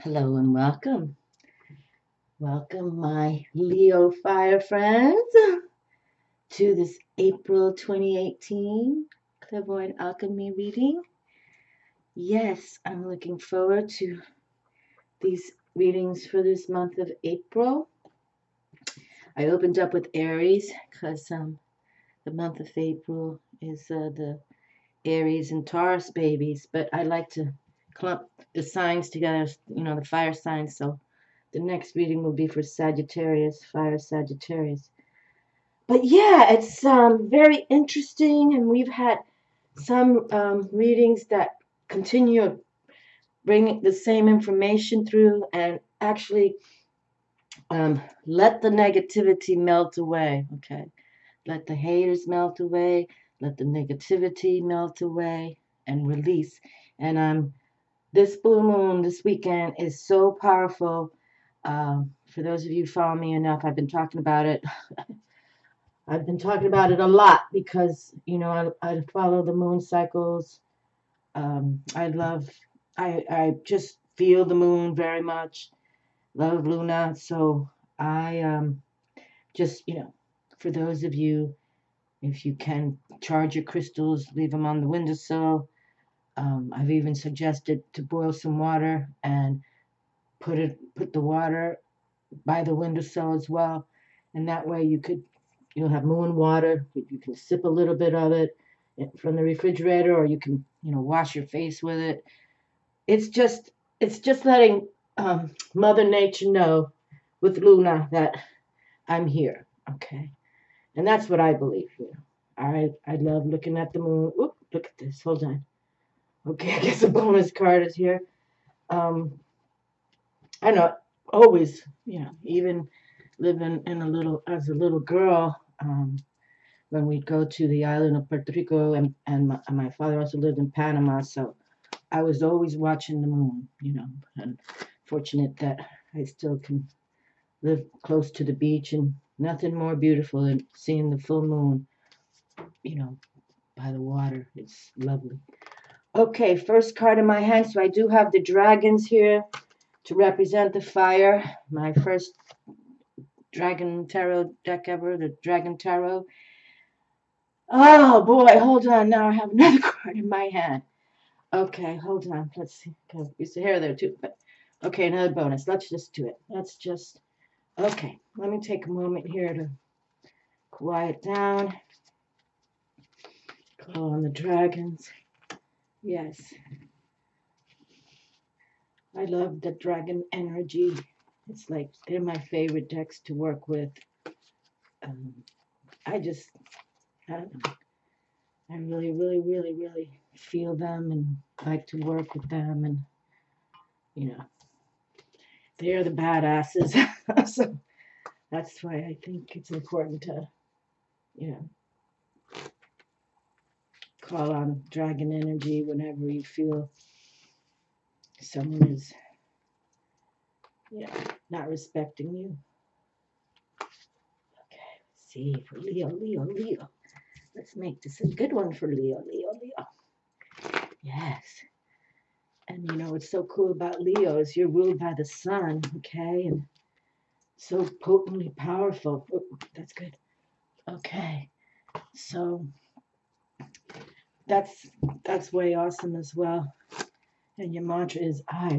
Hello and welcome. Welcome, my Leo fire friends, to this April 2018 Clairvoyant Alchemy reading. Yes, I'm looking forward to these readings for this month of April. I opened up with Aries because the month of April is the Aries and Taurus babies, but I like to clump the signs together, the fire signs, so the next reading will be for Sagittarius, fire Sagittarius. But yeah, it's very interesting, and we've had some readings that continue bringing the same information through and actually let the negativity melt away, okay? Let the haters melt away, let the negativity melt away and release. And this blue moon this weekend is so powerful. For those of you who follow me enough, I've been talking about it. I've been talking about it a lot because, I follow the moon cycles. I just feel the moon very much. Love Luna. So I just, for those of you, if you can charge your crystals, leave them on the windowsill. I've even suggested to boil some water and put the water by the windowsill as well, and that way you'll have moon water. You can sip a little bit of it from the refrigerator, or you can wash your face with it. It's just letting Mother Nature know with Luna that I'm here, okay? And that's what I believe. I love looking at the moon. Oop, look at this. Hold on. Okay, I guess a bonus card is here. I know always, even living as a little girl, when we'd go to the island of Puerto Rico, and my father also lived in Panama, so I was always watching the moon, and fortunate that I still can live close to the beach, and nothing more beautiful than seeing the full moon, by the water. It's lovely. Okay, first card in my hand, so I do have the dragons here to represent the fire. My first Dragon Tarot deck ever, the Dragon Tarot. Oh boy, hold on. Now I have another card in my hand. Okay, hold on. Let's see. Okay, there's a hair there too. But okay, another bonus. Let's just do it. Okay, let me take a moment here to quiet down. Call on the dragons. Yes. I love the dragon energy. It's like they're my favorite decks to work with. I don't know. I really, really, really, really feel them and like to work with them, and they're the badasses. So that's why I think it's important to, you know, call on dragon energy whenever you feel someone is, not respecting you. Okay, let's see for Leo, Leo, Leo. Let's make this a good one for Leo, Leo, Leo. Yes. And what's so cool about Leo is you're ruled by the sun, okay? And so potently powerful. Oh, that's good. Okay. So that's way awesome as well. And your mantra is I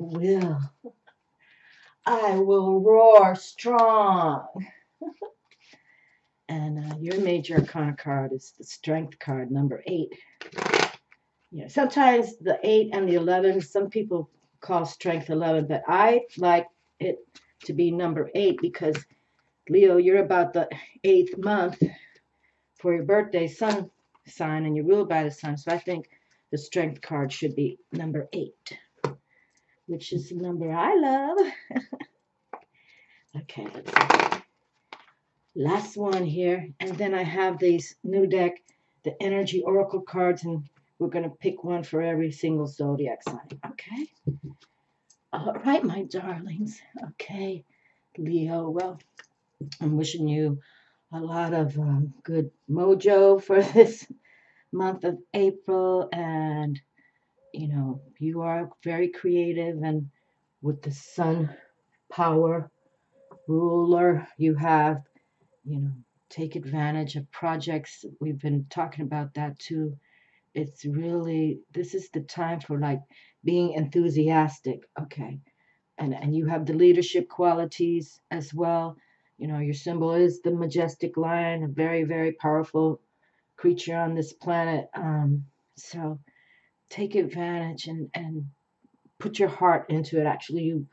will roar strong. And your major arcana card is the strength card, number 8. Sometimes the 8 and the 11, some people call strength 11, but I like it to be number 8 because, Leo, you're about the 8th month for your birthday sun sign, and you're ruled by the sun. So I think the strength card should be number 8, which is the number I love. Okay, let's see. Last one here, and then I have these new deck, the energy oracle cards, and we're going to pick one for every single zodiac sign. Okay. All right, my darlings. Okay, Leo. Well, I'm wishing you a lot of good mojo for this month of April, and you are very creative, and with the sun power ruler. You have, take advantage of projects. We've been talking about that too. It's really, this is the time for like being enthusiastic. Okay. And you have the leadership qualities as well. Your symbol is the majestic lion, a very, very powerful creature on this planet. So take advantage and put your heart into it. Actually,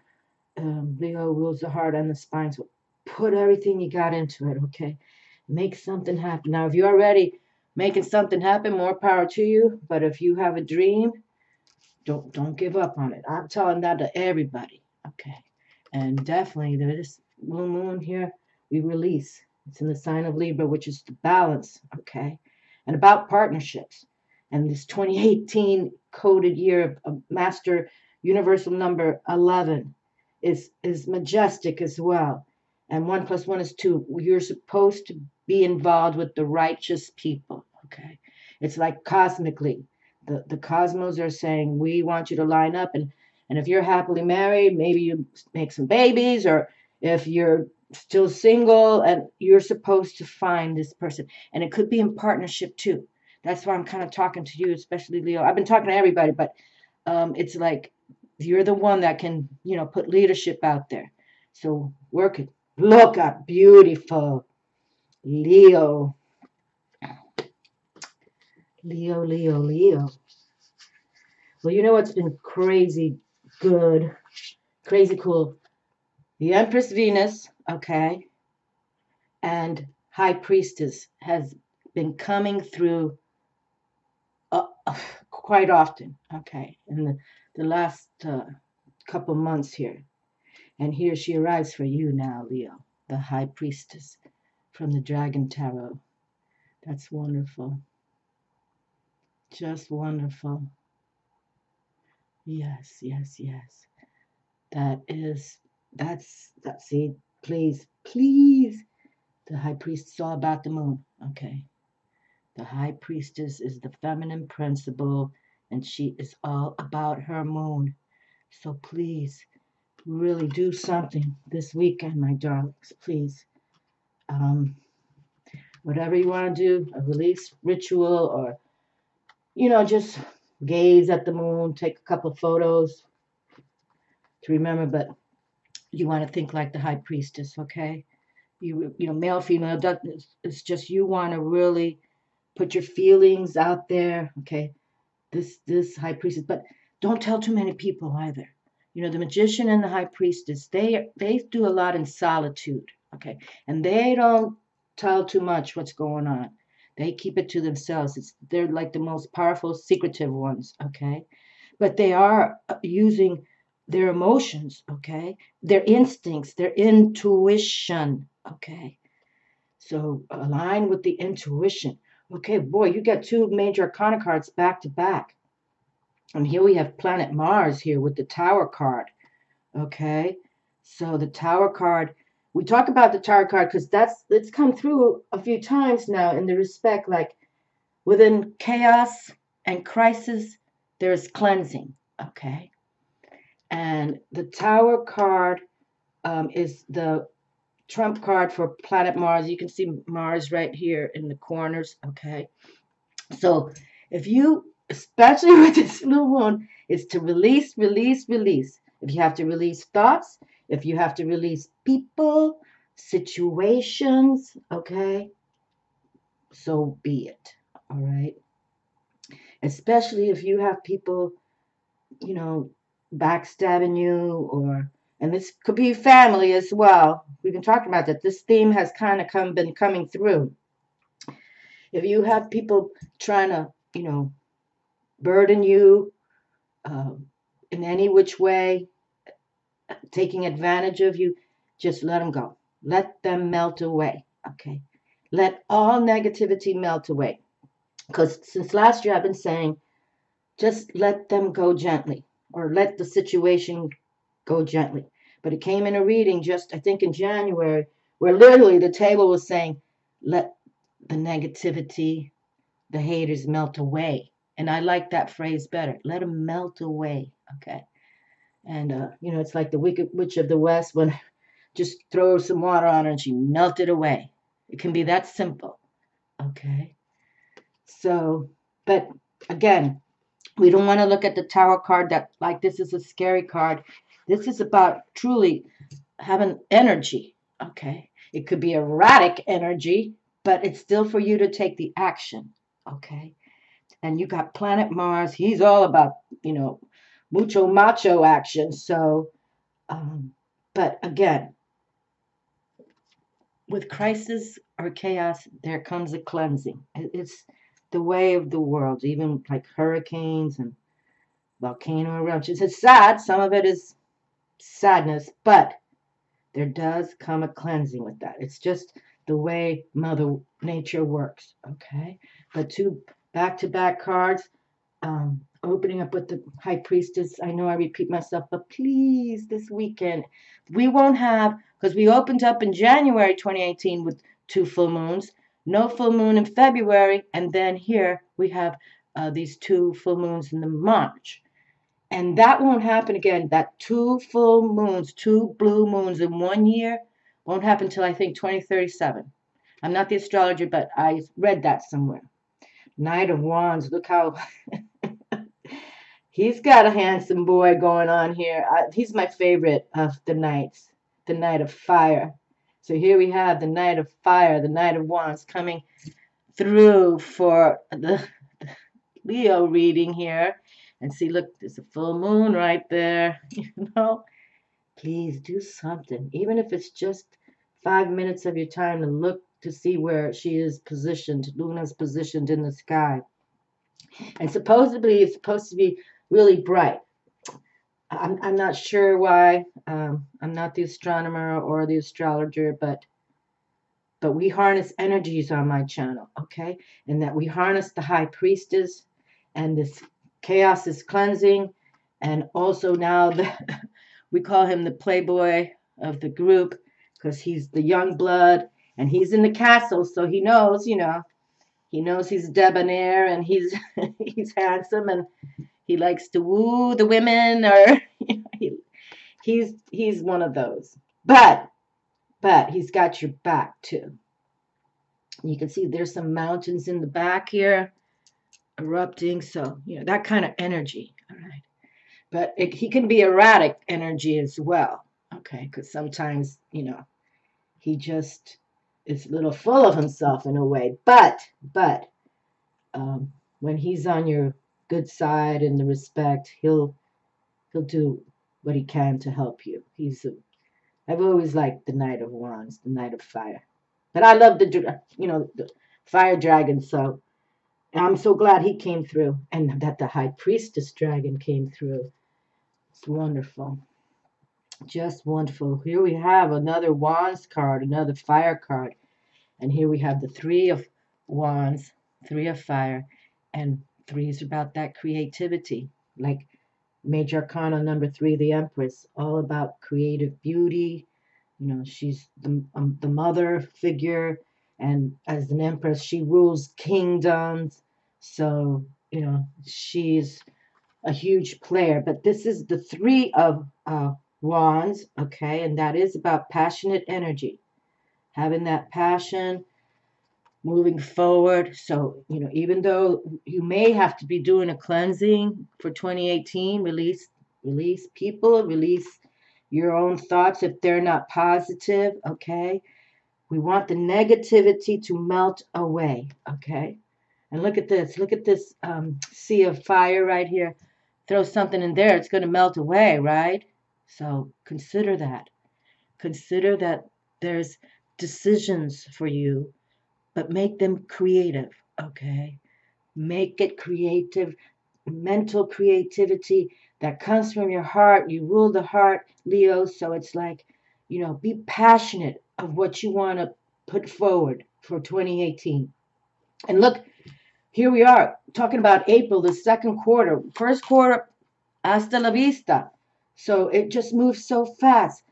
Leo rules the heart and the spine. So put everything you got into it, okay? Make something happen. Now, if you're already making something happen, more power to you. But if you have a dream, don't give up on it. I'm telling that to everybody, okay? And definitely, this moon here, we release. It's in the sign of Libra, which is the balance, okay? And about partnerships. And this 2018 coded year of master universal number 11 is majestic as well. And 1 + 1 is 2. You're supposed to be involved with the righteous people, okay? It's like cosmically. The cosmos are saying, we want you to line up. And if you're happily married, maybe you make some babies, or if you're still single, and you're supposed to find this person. And it could be in partnership too. That's why I'm kind of talking to you, especially Leo. I've been talking to everybody, but it's like you're the one that can, put leadership out there. So work it. Look up, beautiful Leo. Leo, Leo, Leo. Well, you know what's been crazy good, crazy cool? The Empress Venus, okay, and High Priestess has been coming through quite often, okay, in the last couple months here. And here she arrives for you now, Leo, the High Priestess from the Dragon Tarot. That's wonderful. Just wonderful. Yes, yes, yes. See, please, please. The High Priest is all about the moon, okay? The High Priestess is the feminine principle, and she is all about her moon. So please, really do something this weekend, my darlings, please. Whatever you want to do, a release ritual, or, just gaze at the moon, take a couple of photos to remember, but you want to think like the High Priestess, okay? Male, female, it's just you want to really put your feelings out there, okay? This High Priestess, but don't tell too many people either. The Magician and the High Priestess, they do a lot in solitude, okay? And they don't tell too much what's going on. They keep it to themselves. They're like the most powerful, secretive ones, okay? But they are using their emotions, okay? Their instincts, their intuition, okay? So align with the intuition. Okay, boy, you got 2 major arcana cards back to back. And here we have planet Mars here with the Tower card. Okay, so the Tower card, we talk about the Tower card because it's come through a few times now in the respect, like within chaos and crisis, there's cleansing. Okay, and the Tower card is the trump card for planet Mars. You can see Mars right here in the corners. Okay, so if you, especially with this new moon, is to release, release, release. If you have to release thoughts, if you have to release people, situations, okay, so be it. All right. Especially if you have people, backstabbing you, and this could be family as well. We've been talking about that. This theme has kind of been coming through. If you have people trying to, burden you in any which way, taking advantage of you, just let them go. Let them melt away, okay? Let all negativity melt away. Because since last year, I've been saying, just let them go gently, or let the situation go gently. But it came in a reading just, I think, in January, where literally the table was saying, let the negativity, the haters melt away. And I like that phrase better. Let them melt away, okay? And, you know, it's like the Wicked Witch of the West when just throw some water on her and she melted away. It can be that simple. Okay. So, but again, we don't want to look at the Tower card that like this is a scary card. This is about truly having energy. Okay. It could be erratic energy, but it's still for you to take the action. Okay. And you got planet Mars. He's all about, you know, mucho macho action. So, but again, with crisis or chaos, there comes a cleansing. It's the way of the world, even like hurricanes and volcano eruptions. It's sad. Some of it is sadness, but there does come a cleansing with that. It's just the way Mother Nature works. Okay. But two back-to-back cards, opening up with the High Priestess. I know I repeat myself, but please, this weekend, we won't have, because we opened up in January 2018 with 2 full moons, no full moon in February, and then here we have these 2 full moons in the March. And that won't happen again. That 2 full moons, 2 blue moons in 1 year won't happen until I think 2037. I'm not the astrologer, but I read that somewhere. Knight of Wands, look how he's got a handsome boy going on here. He's my favorite of the knights, the Knight of Fire. So here we have the Knight of Fire, the Knight of Wands coming through for the Leo reading here. And see, look, there's a full moon right there. You know, please do something, even if it's just 5 minutes of your time to look to see where she is positioned. Luna's positioned in the sky. And supposedly it's supposed to be really bright. I'm not sure why. I'm not the astronomer or the astrologer, but we harness energies on my channel, okay? And that we harness the High Priestess, and this chaos is cleansing, and also now we call him the playboy of the group because he's the young blood and he's in the castle, so he knows, you know, he knows he's debonair and he's he's handsome and he likes to woo the women, or you know, he's one of those. But he's got your back too. You can see there's some mountains in the back here erupting, so you know that kind of energy. All right, but he can be erratic energy as well. Okay, because sometimes you know he just is a little full of himself in a way. But when he's on your good side and the respect, he'll do what he can to help you. I've always liked the Knight of Wands, the Knight of Fire, but I love the fire dragon. So I'm so glad he came through, and that the High Priestess dragon came through. It's wonderful, just wonderful. Here we have another Wands card, another fire card, and here we have the Three of Wands, Three of Fire, and 3 is about that creativity, like Major Arcana number 3, the Empress, all about creative beauty. You know, she's the mother figure, and as an Empress, she rules kingdoms. So, you know, she's a huge player. But this is the 3 of Wands, okay, and that is about passionate energy, having that passion, moving forward. So, you know, even though you may have to be doing a cleansing for 2018, release people, release your own thoughts if they're not positive, okay? We want the negativity to melt away, okay? And look at this. Look at this sea of fire right here. Throw something in there, it's going to melt away, right? So consider that. Consider that there's decisions for you, but make them creative, okay? Make it creative, mental creativity that comes from your heart. You rule the heart, Leo, so it's like, you know, be passionate of what you want to put forward for 2018. And look, here we are talking about April, the second quarter. First quarter, hasta la vista. So it just moves so fast.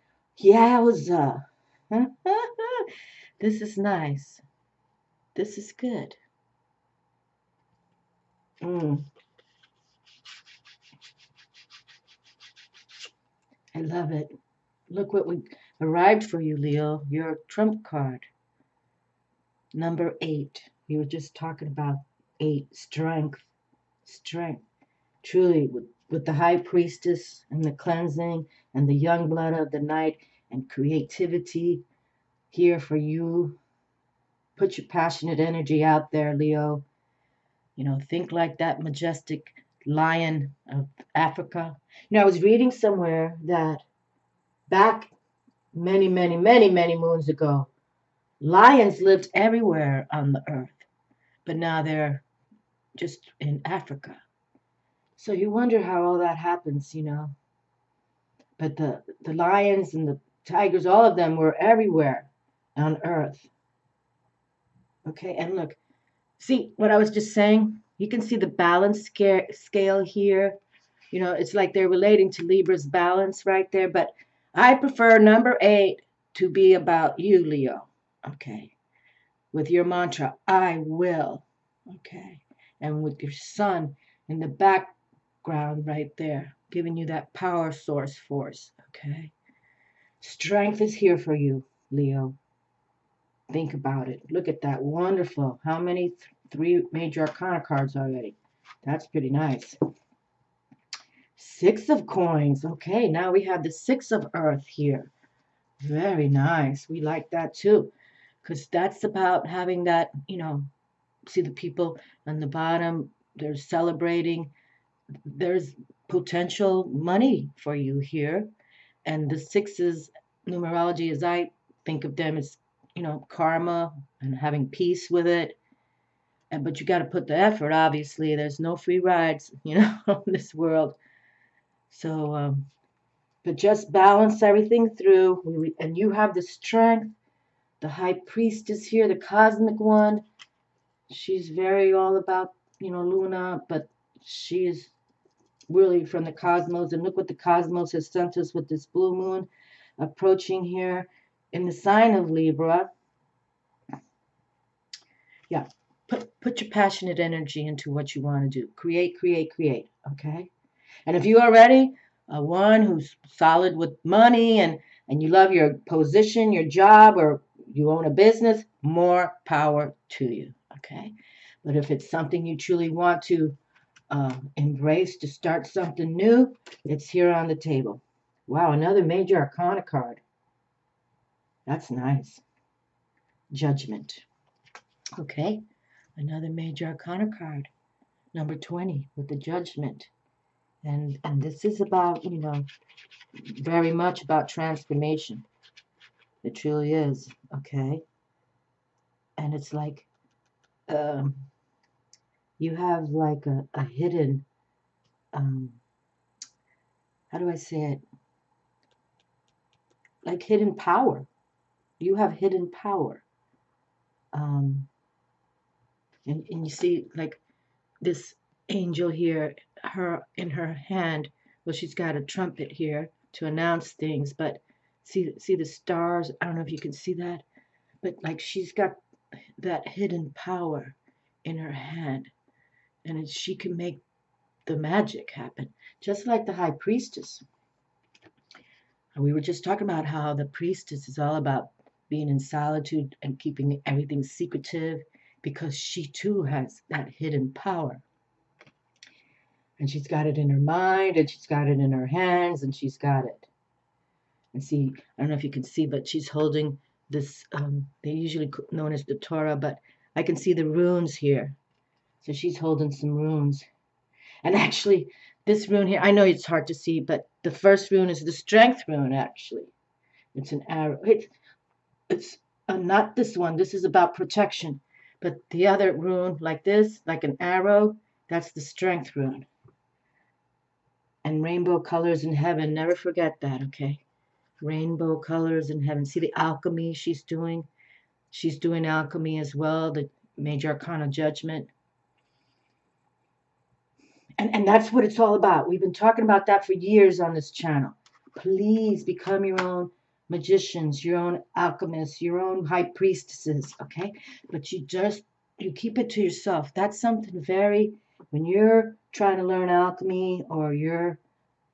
Yowza. This is nice. This is good. Mm. I love it. Look what we arrived for you, Leo. Your trump card, number 8. We were just talking about 8, strength, strength. Truly, with the high priestess and the cleansing and the young blood of the night and creativity here for you. Put your passionate energy out there, Leo. You know, think like that majestic lion of Africa. You know, I was reading somewhere that back many, many, many, many moons ago, lions lived everywhere on the earth, but now they're just in Africa. So you wonder how all that happens, you know. But the lions and the tigers, all of them were everywhere on earth. Okay, and look, see what I was just saying? You can see the balance scale here. You know, it's like they're relating to Libra's balance right there. But I prefer number 8 to be about you, Leo. Okay. With your mantra, I will. Okay. And with your sun in the background right there, giving you that power source force. Okay. Strength is here for you, Leo. Think about it. Look at that. Wonderful. How many 3 major arcana cards already? That's pretty nice. 6 of coins. Okay, now we have the 6 of earth here. Very nice. We like that too. Because that's about having that, you know, see the people on the bottom, they're celebrating. There's potential money for you here. And the 6's numerology, as I think of them, is, you know, karma and having peace with it. But you got to put the effort, obviously. There's no free rides, you know, in this world. So, but just balance everything through. And you have the strength. The high priestess here, the cosmic one. She's very all about, you know, Luna, but she is really from the cosmos. And look what the cosmos has sent us with this blue moon approaching here in the sign of Libra. Yeah, put your passionate energy into what you want to do. Create, create, create. Okay. And if you are ready, one who's solid with money and you love your position, your job, or you own a business, more power to you. Okay. But if it's something you truly want to embrace to start something new, it's here on the table. Wow, another major arcana card. That's nice. Judgment. Okay. Another major arcana card. Number 20 with the judgment. And this is about, you know, very much about transformation. It truly is. Okay. And it's like you have like a hidden, how do I say it? Like hidden power. You have hidden power. And you see like this angel here, her in her hand. Well, she's got a trumpet here to announce things, but see the stars. I don't know if you can see that, but like she's got that hidden power in her hand, and she can make the magic happen, just like the high priestess. We were just talking about how the priestess is all about being in solitude and keeping everything secretive because she too has that hidden power. And she's got it in her mind, and she's got it in her hands, and she's got it. And see, I don't know if you can see, but she's holding this, they're usually known as the Torah, but I can see the runes here. So she's holding some runes. And actually, this rune here, I know it's hard to see, but the first rune is the strength rune, actually. It's an arrow. It's not this one. This is about protection. But the other rune, like this, like an arrow, that's the strength rune. And rainbow colors in heaven. Never forget that, okay? Rainbow colors in heaven. See the alchemy she's doing? She's doing alchemy as well, the major arcana judgment. And that's what it's all about. We've been talking about that for years on this channel. Please become your own magicians, your own alchemists, your own high priestesses, okay? But you keep it to yourself. That's something very, when you're trying to learn alchemy or you're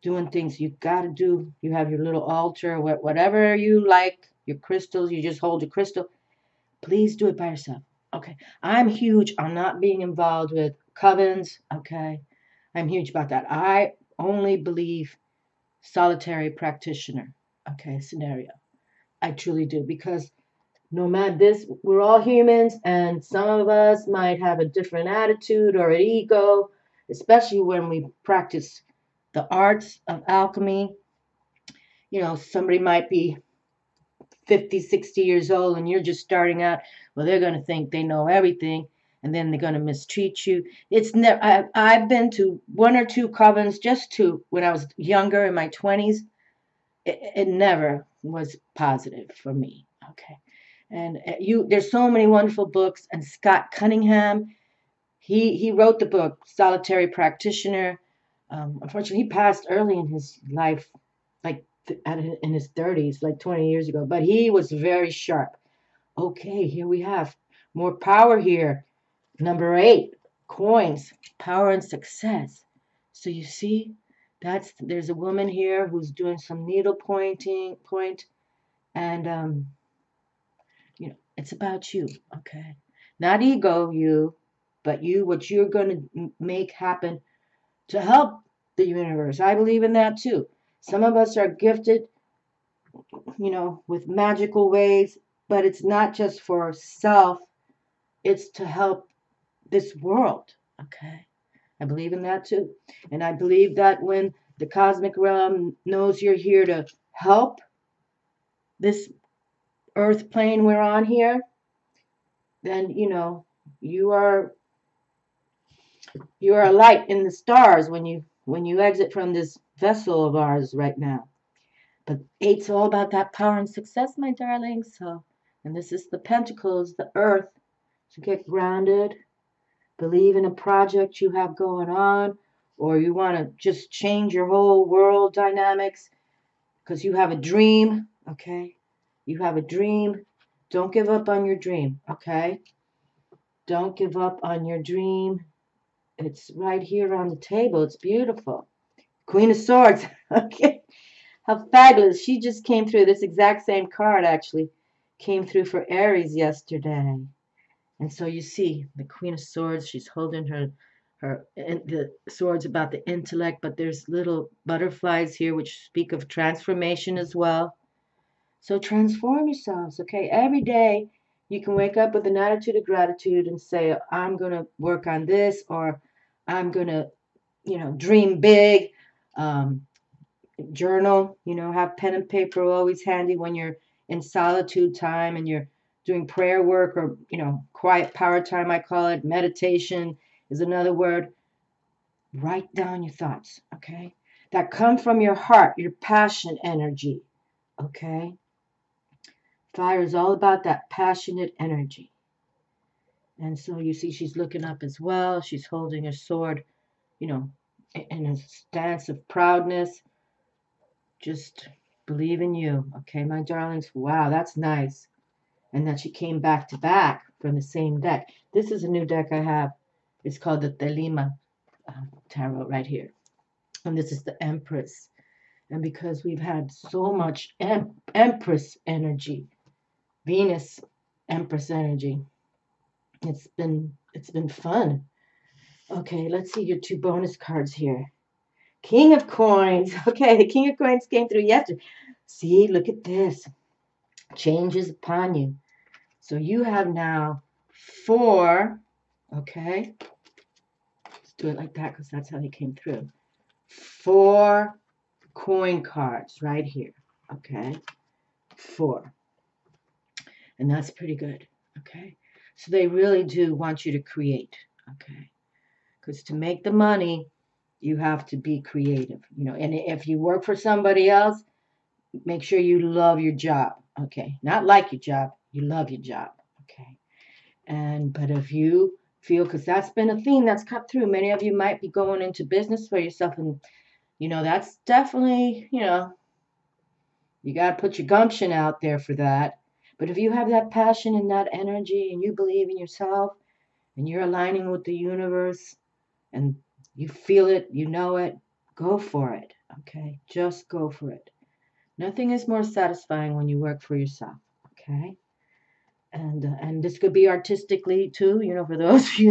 doing things you got to do. You have your little altar, whatever you like, your crystals, you just hold your crystal. Please do it by yourself. Okay. I'm huge on not being involved with covens. Okay. I'm huge about that. I only believe solitary practitioner. Okay. Scenario. I truly do, because no matter this, we're all humans, and some of us might have a different attitude or an ego, especially when we practice the arts of alchemy. You know, somebody might be 50, 60 years old and you're just starting out. Well, they're going to think they know everything, and then they're going to mistreat you. It's never, I've been to one or two covens, just two, when I was younger in my 20s. It never was positive for me. Okay. And there's so many wonderful books. And Scott Cunningham, he wrote the book Solitary Practitioner. Unfortunately, he passed early in his life, like in his 30s, like 20 years ago. But he was very sharp. Okay, here we have more power here. Number 8, coins, power and success. So you see, there's a woman here who's doing some needle point, and it's about you, okay? Not ego, you, but you, what you're going to make happen to help the universe. I believe in that too. Some of us are gifted, with magical ways, but it's not just for self, it's to help this world, okay? I believe in that too. And I believe that when the cosmic realm knows you're here to help this earth plane we're on here, then you are a light in the stars when you exit from this vessel of ours right now. But 8's all about that power and success, my darling. So, and this is the pentacles, the earth. So get grounded, believe in a project you have going on, or you want to just change your whole world dynamics because you have a dream, okay? You have a dream. Don't give up on your dream, okay? Don't give up on your dream. It's right here on the table. It's beautiful. Queen of Swords. Okay. How fabulous. She just came through. This exact same card actually came through for Aries yesterday. And so you see the Queen of Swords. She's holding the swords about the intellect, but there's little butterflies here which speak of transformation as well. So transform yourselves, okay? Every day you can wake up with an attitude of gratitude and say, I'm going to work on this, or I'm going to, dream big. Journal, have pen and paper always handy when you're in solitude time and you're doing prayer work, or, quiet power time, I call it. Meditation is another word. Write down your thoughts, okay? That come from your heart, your passion energy, okay? Fire is all about that passionate energy. And so you see she's looking up as well. She's holding her sword, in a stance of proudness. Just believe in you. Okay, my darlings. Wow, that's nice. And that she came back to back from the same deck. This is a new deck I have. It's called the Thelema Tarot right here. And this is the Empress. And because we've had so much Empress energy, Venus Empress energy, it's been fun. Okay, let's see your 2 bonus cards here. King of Coins. Okay, the King of Coins came through yesterday. See, look at this. Changes upon you. So you have now 4, okay? Let's do it like that because that's how they came through. 4 coin cards right here, okay? 4. And that's pretty good, okay? So they really do want you to create, okay? Because to make the money, you have to be creative, and if you work for somebody else, make sure you love your job, okay? Not like your job, you love your job, okay? But if you feel, because that's been a theme that's cut through, many of you might be going into business for yourself, and, that's definitely, you got to put your gumption out there for that. But if you have that passion and that energy and you believe in yourself and you're aligning with the universe and you feel it, you know it, go for it. Okay, just go for it. Nothing is more satisfying when you work for yourself. Okay, and this could be artistically too. You know, for those of you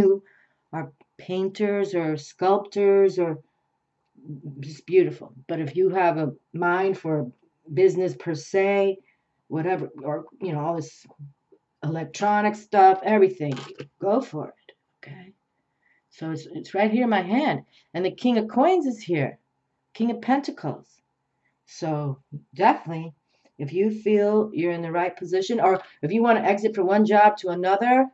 who are painters or sculptors, or it's beautiful. But if you have a mind for business per se, whatever, or you know, all this electronic stuff, everything, go for it. Okay. So it's right here in my hand. And the King of Coins is here. King of Pentacles. So definitely, if you feel you're in the right position, or if you want to exit from one job to another,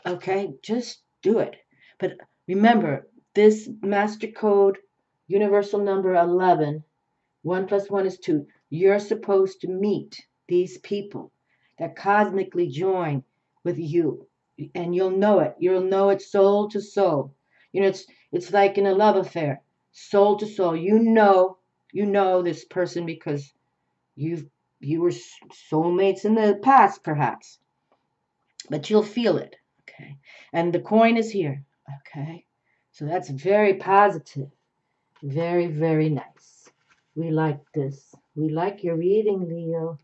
okay, just do it. But remember, this master code, universal number 11, 1 plus 1 is 2. You're supposed to meet these people that cosmically join with you. And you'll know it. You'll know it soul to soul. You know, it's like in a love affair, soul to soul. You know this person because you were soulmates in the past, perhaps. But you'll feel it. Okay. And the coin is here. Okay. So that's very positive. Very, very nice. We like this. We like your reading, Leo.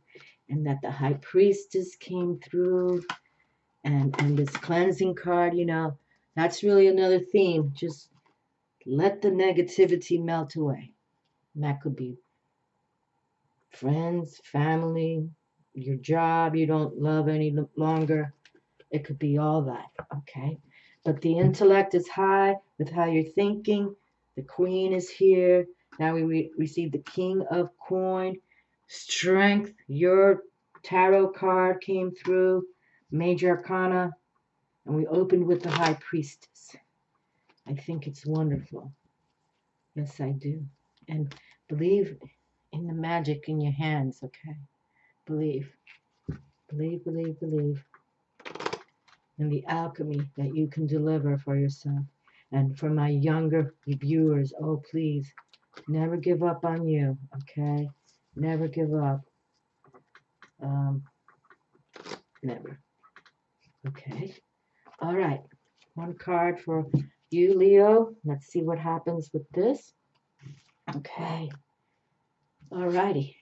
And that the High Priestess came through. And this cleansing card, you know, that's really another theme. Just let the negativity melt away. And that could be friends, family, your job you don't love any longer. It could be all that, okay? But the intellect is high with how you're thinking. The Queen is here. Now we receive the King of Coin. Strength, your tarot card came through. Major Arcana. And we opened with the High Priestess. I think it's wonderful. Yes, I do. And believe in the magic in your hands, okay? Believe. Believe, believe, believe in the alchemy that you can deliver for yourself. And for my younger viewers, oh, please, never give up on you, okay? Never give up. Never. Okay. All right. One card for you, Leo. Let's see what happens with this. Okay. All righty.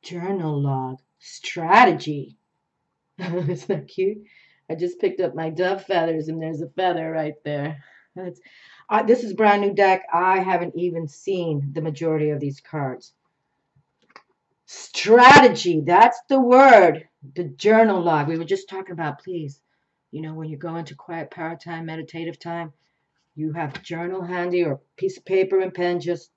Journal log. Strategy. Isn't that cute? I just picked up my dove feathers, and there's a feather right there. This is a brand new deck. I haven't even seen the majority of these cards. Strategy, that's the word. The journal log. We were just talking about, please, you know, when you go into quiet power time, meditative time, you have journal handy or a piece of paper and pen just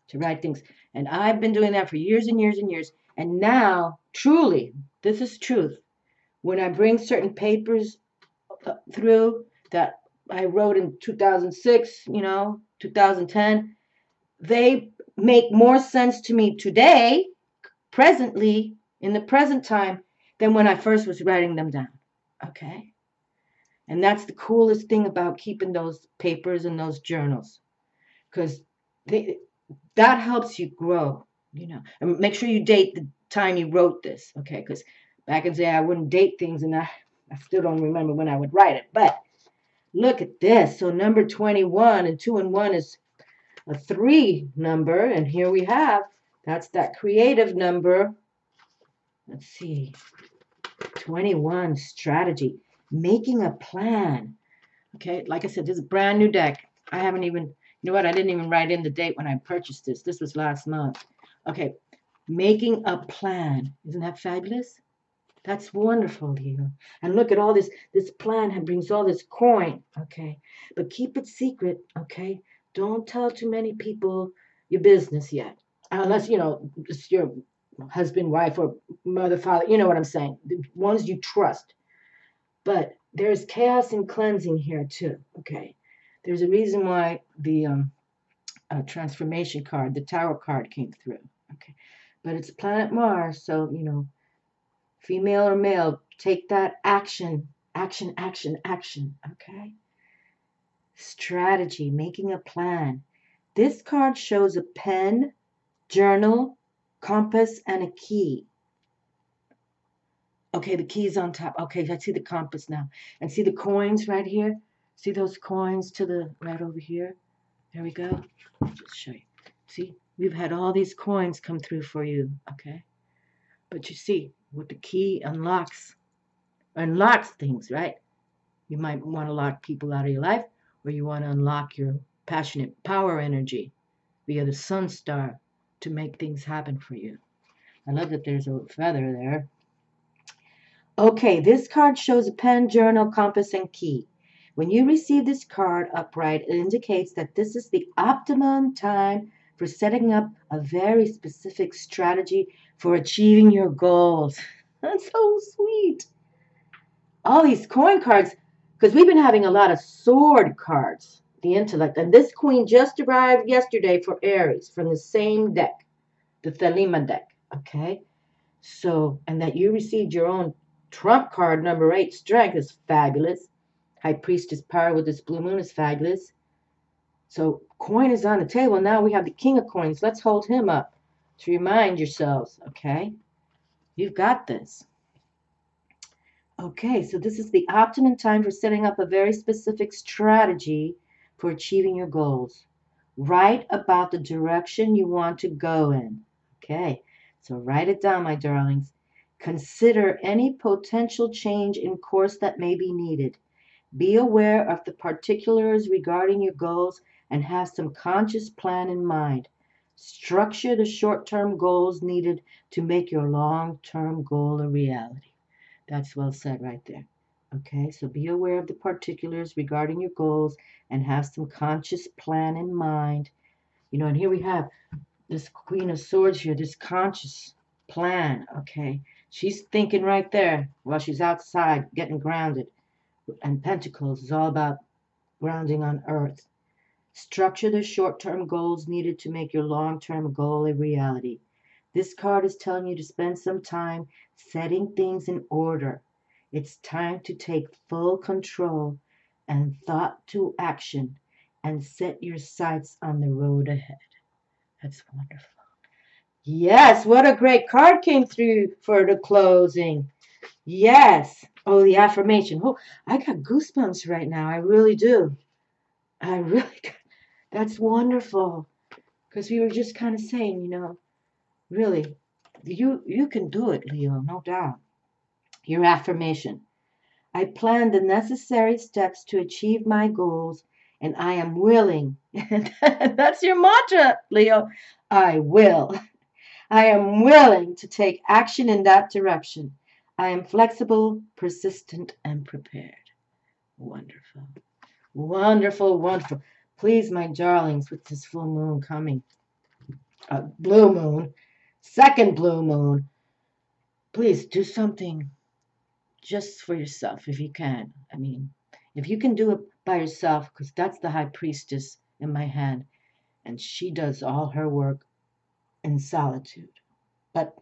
to write things. And I've been doing that for years and years and years. And now, truly, this is truth. When I bring certain papers through that I wrote in 2006, you know, 2010, they make more sense to me today, presently, in the present time, than when I first was writing them down. Okay? And that's the coolest thing about keeping those papers and those journals, because that helps you grow, you know. And make sure you date the time you wrote this, okay? Because back in the day, I wouldn't date things, and I still don't remember when I would write it. But look at this. So number 21, and 2 and 1 is a 3 number. And here we have, that's that creative number. Let's see. 21, strategy. Making a plan. Okay, like I said, this is a brand new deck. I haven't even, you know what? I didn't even write in the date when I purchased this. This was last month. Okay, making a plan. Isn't that fabulous? That's wonderful, Leo. And look at all this. This plan brings all this coin, okay? But keep it secret, okay? Don't tell too many people your business yet. Unless, you know, it's your husband, wife, or mother, father. You know what I'm saying. The ones you trust. But there's chaos and cleansing here, too, okay? There's a reason why the transformation card, the tarot card came through, okay? But it's planet Mars, so, you know, female or male, take that action, action, action, action, okay? Strategy, making a plan. This card shows a pen, journal, compass, and a key. Okay, the key's on top. Okay, I see the compass now. And see the coins right here? See those coins to the right over here? There we go. Just show you. See, we've had all these coins come through for you, okay? But you see, what the key unlocks things, right? You might want to lock people out of your life, or you want to unlock your passionate power energy via the sun star to make things happen for you. I love that there's a feather there. Okay, this card shows a pen, journal, compass, and key. When you receive this card upright, it indicates that this is the optimum time for setting up a very specific strategy for achieving your goals. That's so sweet. All these coin cards, because we've been having a lot of sword cards, the intellect, and this queen just arrived yesterday for Aries from the same deck, the Thelema deck, okay? So, and that you received your own trump card, number 8, strength, is fabulous. High Priestess power with this blue moon is fabulous. So coin is on the table. Now we have the King of Coins. Let's hold him up to remind yourselves, okay? You've got this. Okay, so this is the optimum time for setting up a very specific strategy for achieving your goals. Write about the direction you want to go in. Okay, so write it down, my darlings. Consider any potential change in course that may be needed. Be aware of the particulars regarding your goals and have some conscious plan in mind. Structure the short-term goals needed to make your long-term goal a reality. That's well said right there. Okay, so be aware of the particulars regarding your goals and have some conscious plan in mind. You know, and here we have this Queen of Swords here, this conscious plan, okay? She's thinking right there while she's outside getting grounded. And Pentacles is all about grounding on earth. Structure the short-term goals needed to make your long-term goal a reality. This card is telling you to spend some time setting things in order. It's time to take full control and thought to action and set your sights on the road ahead. That's wonderful. Yes, what a great card came through for the closing. Yes. Oh, the affirmation. Oh, I got goosebumps right now. I really do. I really, that's wonderful. Because we were just kind of saying, you know, really, you can do it, Leo, no doubt. Your affirmation. I plan the necessary steps to achieve my goals, and I am willing. That's your mantra, Leo. I will. I am willing to take action in that direction. I am flexible, persistent, and prepared. Wonderful. Wonderful, wonderful. Please, my darlings, with this full moon coming, blue moon, second blue moon, please do something just for yourself if you can. I mean, if you can do it by yourself, because that's the High Priestess in my hand, and she does all her work in solitude. But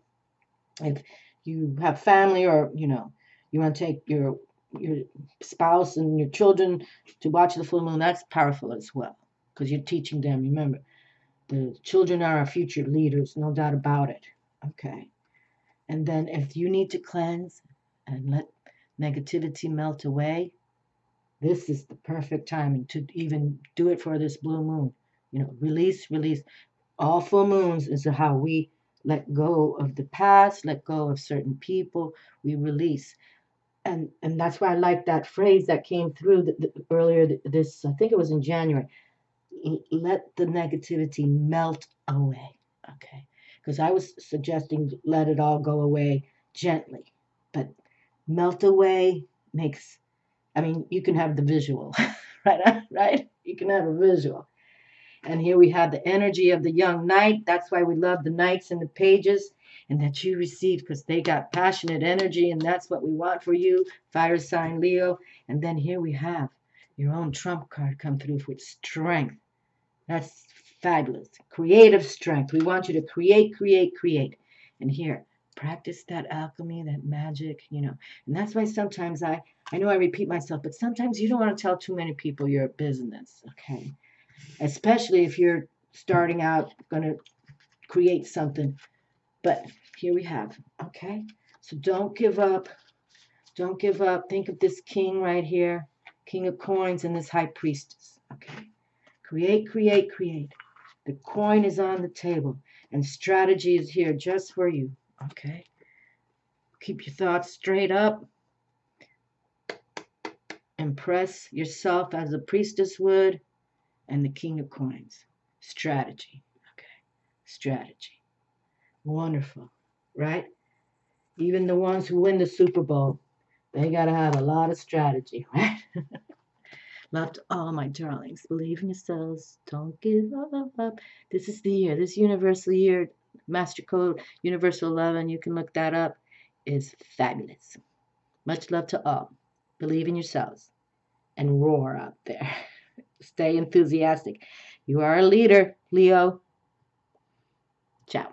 if you have family, or you know, you want to take your spouse and your children to watch the full moon, that's powerful as well, because you're teaching them. Remember, the children are our future leaders, no doubt about it. Okay. And then if you need to cleanse and let negativity melt away, this is the perfect timing to even do it for this blue moon. You know, release, release. All full moons is how we let go of the past, let go of certain people, we release. And that's why I like that phrase that came through earlier this, I think it was in January. Let the negativity melt away. Okay. Because I was suggesting let it all go away gently. But melt away makes, I mean, you can have the visual, right? Right? You can have a visual. And here we have the energy of the young knight. That's why we love the knights in the pages, and that you receive, because they got passionate energy, and that's what we want for you, fire sign Leo. And then here we have your own trump card come through with strength. That's fabulous. Creative strength. We want you to create, create, create. And here, practice that alchemy, that magic, you know. And that's why sometimes I know I repeat myself, but sometimes you don't want to tell too many people your business, okay? Especially if you're starting out, going to create something. But here we have, okay? So don't give up. Don't give up. Think of this king right here, King of Coins, and this High Priestess, okay? Create, create, create. The coin is on the table, and strategy is here just for you. Okay? Keep your thoughts straight up. Impress yourself as the priestess would, and the king of coins. Strategy. Okay? Strategy. Wonderful. Right? Even the ones who win the Super Bowl, they got to have a lot of strategy, right? Love to all my darlings. Believe in yourselves. Don't give up. This is the year. This universal year, Master Code Universal 11, you can look that up, is fabulous. Much love to all. Believe in yourselves and roar out there. Stay enthusiastic. You are a leader, Leo. Ciao.